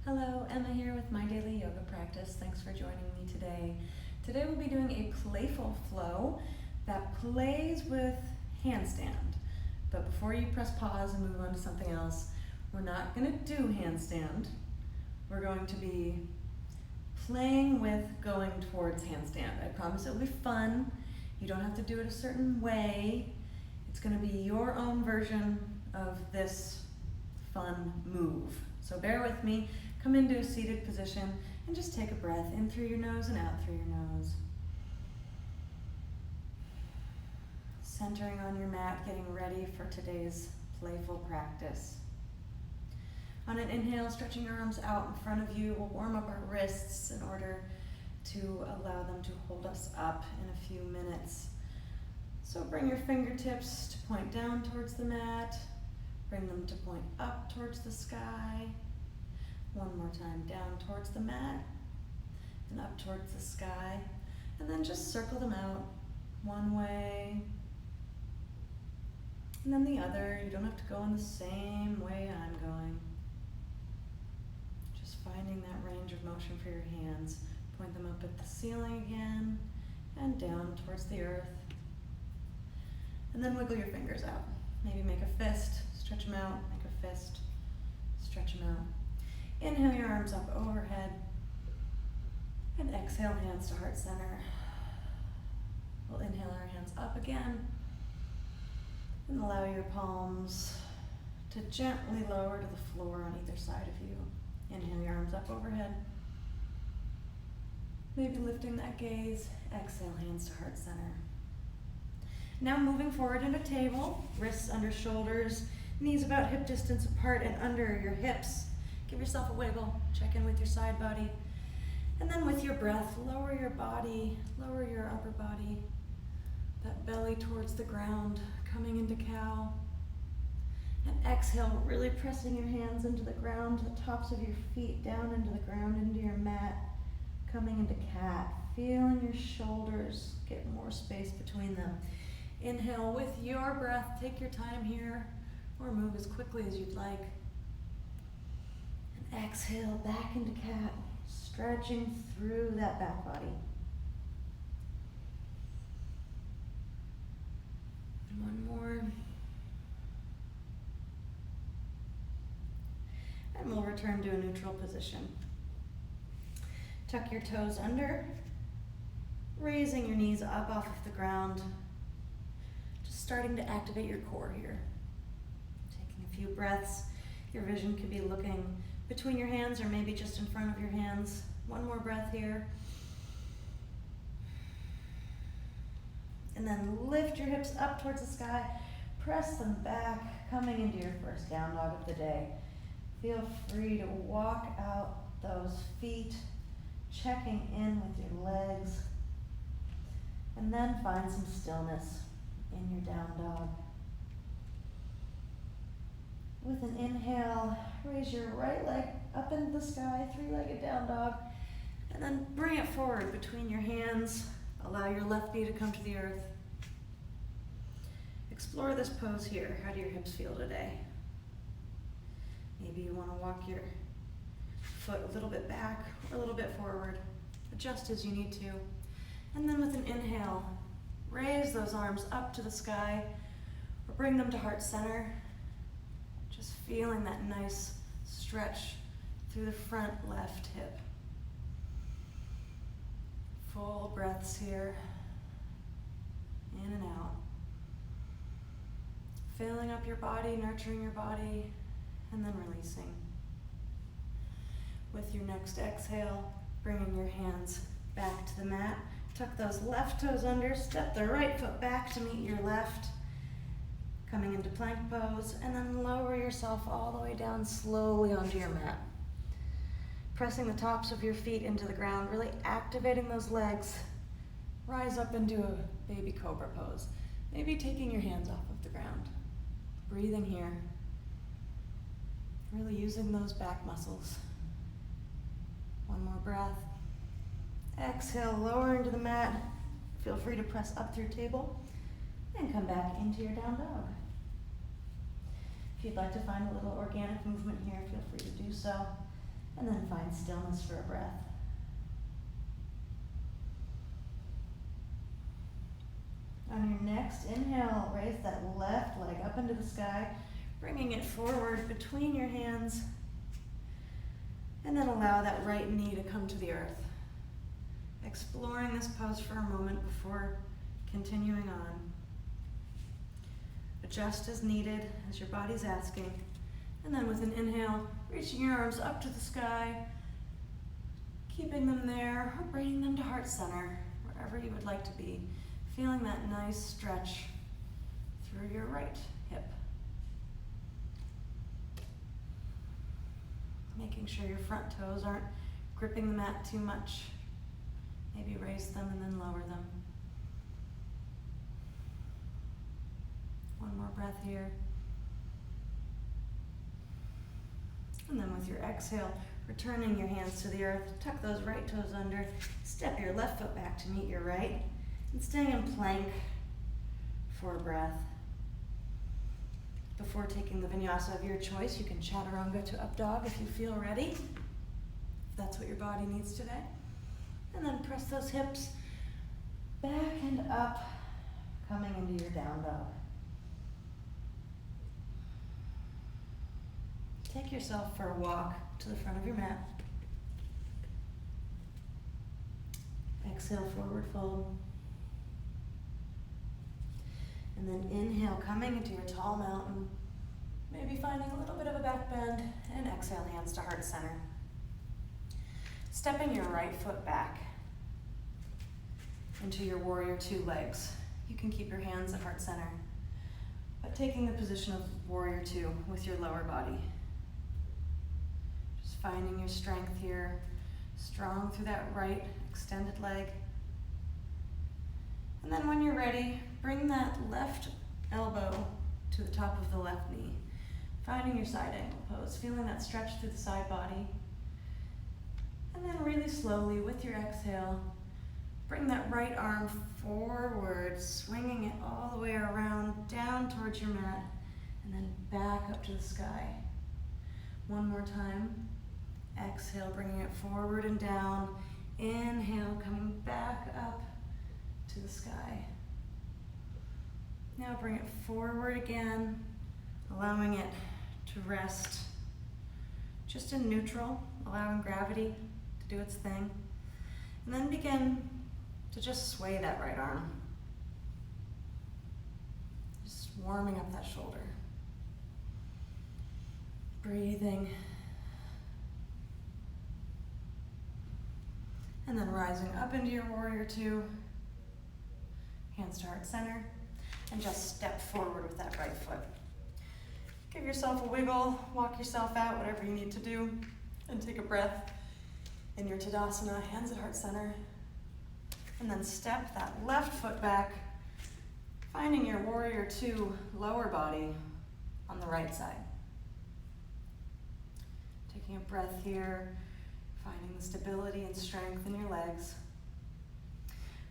Hello, Emma here with My Daily Yoga Practice. Thanks for joining me today. Today we'll be doing a playful flow that plays with handstand. But before you press pause and move on to something else, we're not going to do handstand. We're going to be playing with going towards handstand. I promise it'll be fun. You don't have to do it a certain way. It's going to be your own version of this fun move. So bear with me. Come into a seated position and just take a breath in through your nose and out through your nose. Centering on your mat, getting ready for today's playful practice. On an inhale, stretching your arms out in front of you, we'll warm up our wrists in order to allow them to hold us up in a few minutes. So bring your fingertips to point down towards the mat, bring them to point up towards the sky. One more time, down towards the mat and up towards the sky. And then just circle them out one way and then the other. You don't have to go in the same way I'm going. Just finding that range of motion for your hands. Point them up at the ceiling again and down towards the earth. And then wiggle your fingers out. Maybe make a fist, stretch them out, make a fist, stretch them out. Inhale your arms up overhead and exhale hands to heart center. We'll inhale our hands up again and allow your palms to gently lower to the floor on either side of you. Inhale your arms up overhead. Maybe lifting that gaze. Exhale hands to heart center. Now moving forward in a table, wrists under shoulders, knees about hip distance apart and under your hips. Give yourself a wiggle, check in with your side body. And then with your breath, lower your body, lower your upper body, that belly towards the ground, coming into cow. And exhale, really pressing your hands into the ground, the tops of your feet down into the ground, into your mat, coming into cat. Feeling your shoulders get more space between them. Inhale with your breath, take your time here, or move as quickly as you'd like. And exhale back into cat, stretching through that back body. And one more. And we'll return to a neutral position. Tuck your toes under, raising your knees up off of the ground. Just starting to activate your core here. Taking a few breaths. Your vision could be looking between your hands or maybe just in front of your hands. One more breath here. And then lift your hips up towards the sky. Press them back, coming into your first down dog of the day. Feel free to walk out those feet, checking in with your legs. And then find some stillness in your down dog. With an inhale, raise your right leg up into the sky, three-legged down dog, and then bring it forward between your hands. Allow your left knee to come to the earth. Explore this pose here. How do your hips feel today? Maybe you want to walk your foot a little bit back or a little bit forward. Adjust as you need to. And then with an inhale, raise those arms up to the sky or bring them to heart center. Just feeling that nice stretch through the front left hip. Full breaths here, in and out. Filling up your body, nurturing your body, and then releasing. With your next exhale, bringing your hands back to the mat. Tuck those left toes under, step the right foot back to meet your left. Coming into plank pose, and then lower yourself all the way down slowly onto your mat. Pressing the tops of your feet into the ground, really activating those legs. Rise up into a baby cobra pose. Maybe taking your hands off of the ground. Breathing here. Really using those back muscles. One more breath. Exhale, lower into the mat. Feel free to press up through table and come back into your down dog. If you'd like to find a little organic movement here, feel free to do so. And then find stillness for a breath. On your next inhale, raise that left leg up into the sky, bringing it forward between your hands. And then allow that right knee to come to the earth. Exploring this pose for a moment before continuing on. Adjust as needed, as your body's asking. And then with an inhale, reaching your arms up to the sky, keeping them there, or bringing them to heart center, wherever you would like to be. Feeling that nice stretch through your right hip. Making sure your front toes aren't gripping the mat too much. Maybe raise them and then lower them. One more breath here. And then with your exhale, returning your hands to the earth, tuck those right toes under, step your left foot back to meet your right, and stay in plank for a breath. Before taking the vinyasa of your choice, you can chaturanga to up dog if you feel ready, if that's what your body needs today. And then press those hips back and up, coming into your down dog. Take yourself for a walk to the front of your mat. Exhale, forward fold. And then inhale, coming into your tall mountain. Maybe finding a little bit of a back bend, and exhale, hands to heart center. Stepping your right foot back into your warrior two legs. You can keep your hands at heart center, but taking the position of warrior two with your lower body. Just finding your strength here, strong through that right extended leg. And then when you're ready, bring that left elbow to the top of the left knee. Finding your side angle pose, feeling that stretch through the side body. And then really slowly with your exhale, bring that right arm forward, swinging it all the way around, down towards your mat, and then back up to the sky. One more time. Exhale, bringing it forward and down. Inhale, coming back up to the sky. Now bring it forward again, allowing it to rest just in neutral, allowing gravity to do its thing. And then begin to just sway that right arm. Just warming up that shoulder. Breathing. And then rising up into your warrior two. Hands to heart center. And just step forward with that right foot. Give yourself a wiggle, walk yourself out, whatever you need to do, and take a breath in your Tadasana, hands at heart center. And then step that left foot back, finding your warrior two lower body on the right side. Taking a breath here, finding the stability and strength in your legs.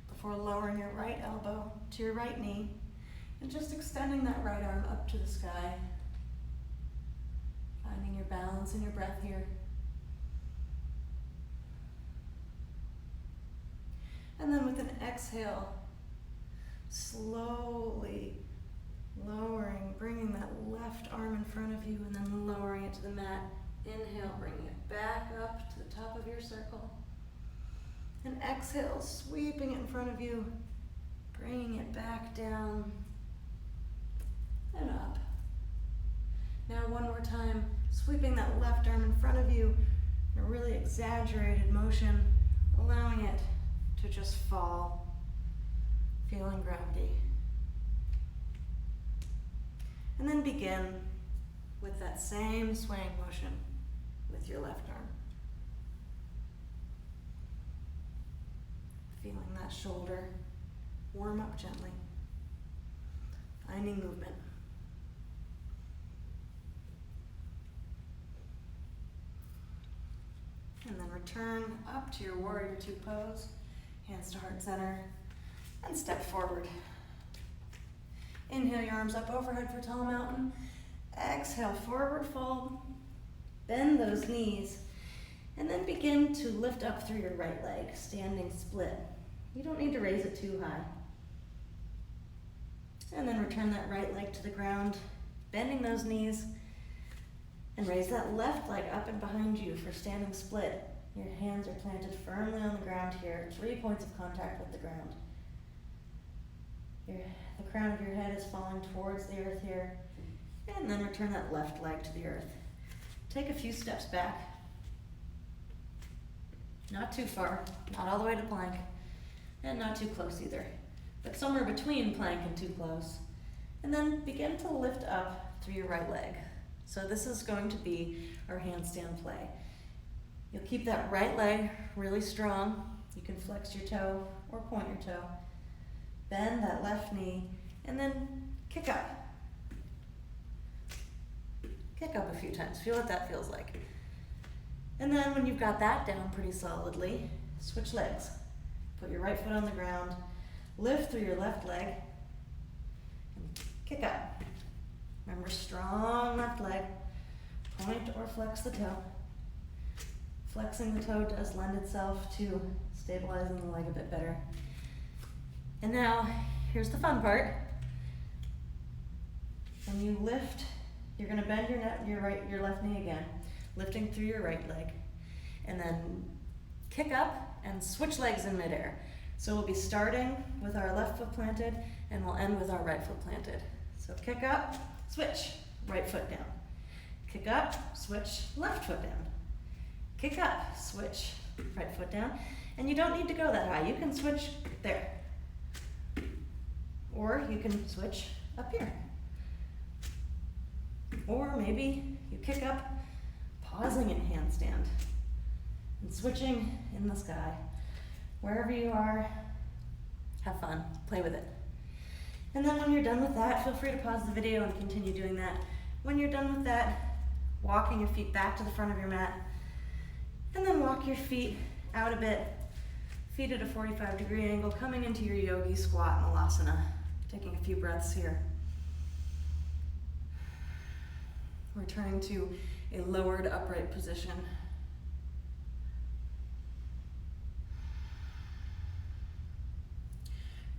Before lowering your right elbow to your right knee, and just extending that right arm up to the sky. Finding your balance and your breath here. And then with an exhale, slowly lowering, bringing that left arm in front of you and then lowering it to the mat. Inhale, bringing it back up to the top of your circle. And exhale, sweeping it in front of you, bringing it back down and up. Now one more time, sweeping that left arm in front of you in a really exaggerated motion, allowing it to just fall, feeling gravity. And then begin with that same swaying motion with your left arm. Feeling that shoulder warm up gently, finding movement. And then return up to your warrior two pose, hands to heart center, and step forward. Inhale your arms up overhead for tall mountain. Exhale, forward fold. Bend those knees. And then begin to lift up through your right leg, standing split. You don't need to raise it too high. And then return that right leg to the ground, bending those knees, and raise that left leg up and behind you for standing split. Your hands are planted firmly on the ground here, 3 points of contact with the ground. The crown of your head is falling towards the earth here, and then return that left leg to the earth. Take a few steps back. Not too far, not all the way to plank, and not too close either, but somewhere between plank and too close. And then begin to lift up through your right leg. So this is going to be our handstand play. You'll keep that right leg really strong. You can flex your toe or point your toe. Bend that left knee, and then kick up. Kick up a few times, feel what that feels like. And then when you've got that down pretty solidly, switch legs. Put your right foot on the ground, lift through your left leg, and kick up. Remember, strong left leg, point or flex the toe. Flexing the toe does lend itself to stabilizing the leg a bit better. And now, here's the fun part. When you lift, you're gonna bend your left knee again, lifting through your right leg, and then kick up and switch legs in midair. So we'll be starting with our left foot planted, and we'll end with our right foot planted. So kick up, switch, right foot down. Kick up, switch, left foot down. Kick up, switch, right foot down. And you don't need to go that high. You can switch there. Or you can switch up here. Or maybe you kick up, pausing in handstand, and switching in the sky. Wherever you are, have fun, play with it. And then when you're done with that, feel free to pause the video and continue doing that. When you're done with that, walking your feet back to the front of your mat, and then walk your feet out a bit, feet at a 45-degree angle, coming into your yogi squat malasana. Taking a few breaths here. Returning to a lowered upright position.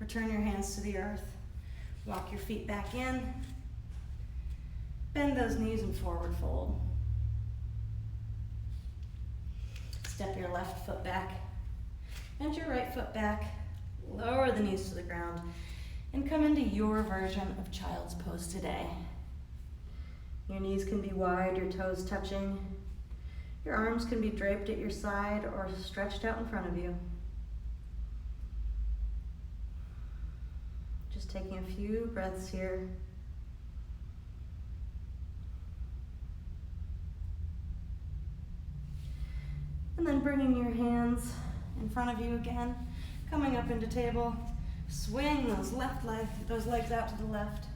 Return your hands to the earth. Walk your feet back in. Bend those knees and forward fold. Step your left foot back and your right foot back. Lower the knees to the ground and come into your version of child's pose today. Your knees can be wide, your toes touching. Your arms can be draped at your side or stretched out in front of you. Just taking a few breaths here. And then bringing your hands in front of you again, coming up into table. Swing those legs out to the left.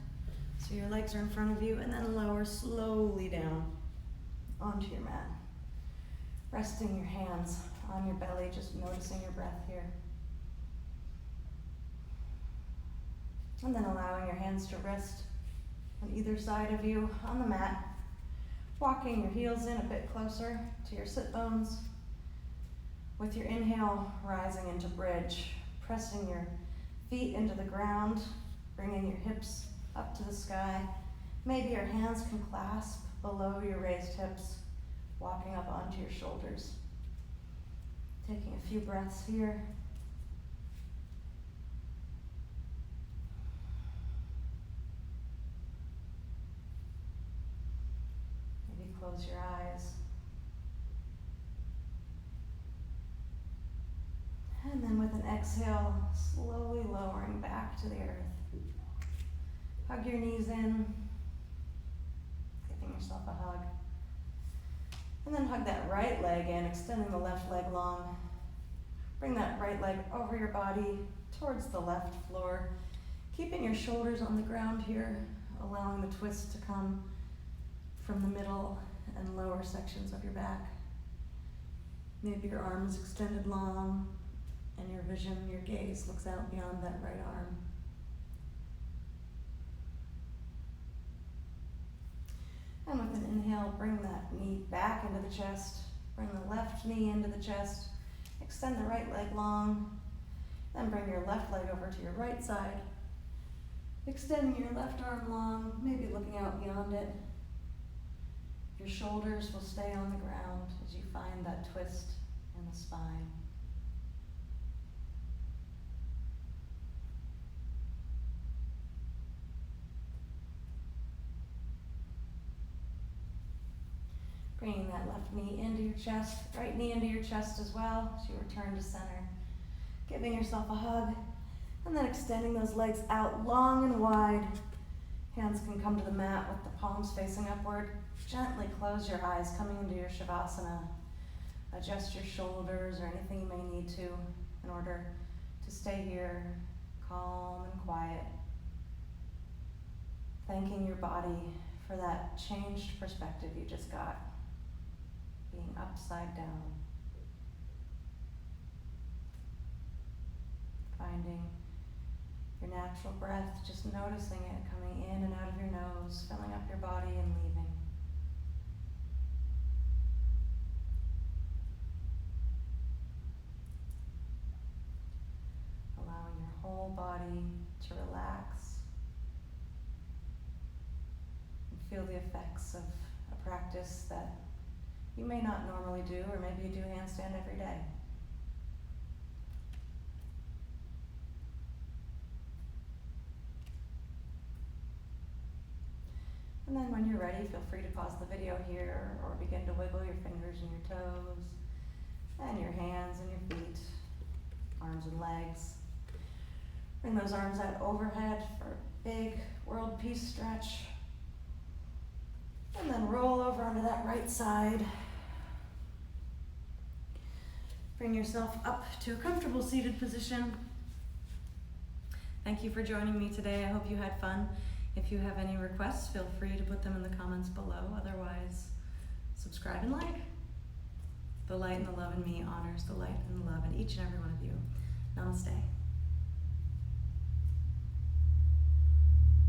So your legs are in front of you, and then lower slowly down onto your mat. Resting your hands on your belly, just noticing your breath here. And then allowing your hands to rest on either side of you on the mat. Walking your heels in a bit closer to your sit bones. With your inhale, rising into bridge, pressing your feet into the ground, bringing your hips up to the sky. Maybe your hands can clasp below your raised hips, walking up onto your shoulders. Taking a few breaths here. Maybe close your eyes. And then with an exhale, slowly lowering back to the earth. Hug your knees in, giving yourself a hug. And then hug that right leg in, extending the left leg long. Bring that right leg over your body towards the left floor, keeping your shoulders on the ground here, allowing the twist to come from the middle and lower sections of your back. Maybe your arms extended long, and your vision, your gaze looks out beyond that right arm. And with an inhale, bring that knee back into the chest, Bring the left knee into the chest. Extend the right leg long. Then bring your left leg over to your right side. Extending your left arm long, maybe looking out beyond it. Your shoulders will stay on the ground as you find that twist in the spine. Bringing that left knee into your chest, right knee into your chest as well as you return to center. Giving yourself a hug, and then extending those legs out long and wide. Hands can come to the mat with the palms facing upward. Gently close your eyes, coming into your Shavasana. Adjust your shoulders or anything you may need to in order to stay here, calm and quiet. Thanking your body for that changed perspective you just got, being upside down. Finding your natural breath, just noticing it coming in and out of your nose, filling up your body and leaving. Allowing your whole body to relax and feel the effects of a practice that you may not normally do, or maybe you do handstand every day. And then when you're ready, feel free to pause the video here or begin to wiggle your fingers and your toes and your hands and your feet, arms and legs. Bring those arms out overhead for a big world peace stretch. And then roll over onto that right side. Bring yourself up to a comfortable seated position. Thank you for joining me today. I hope you had fun. If you have any requests, feel free to put them in the comments below. Otherwise, subscribe and like. The light and the love in me honors the light and the love in each and every one of you. Namaste.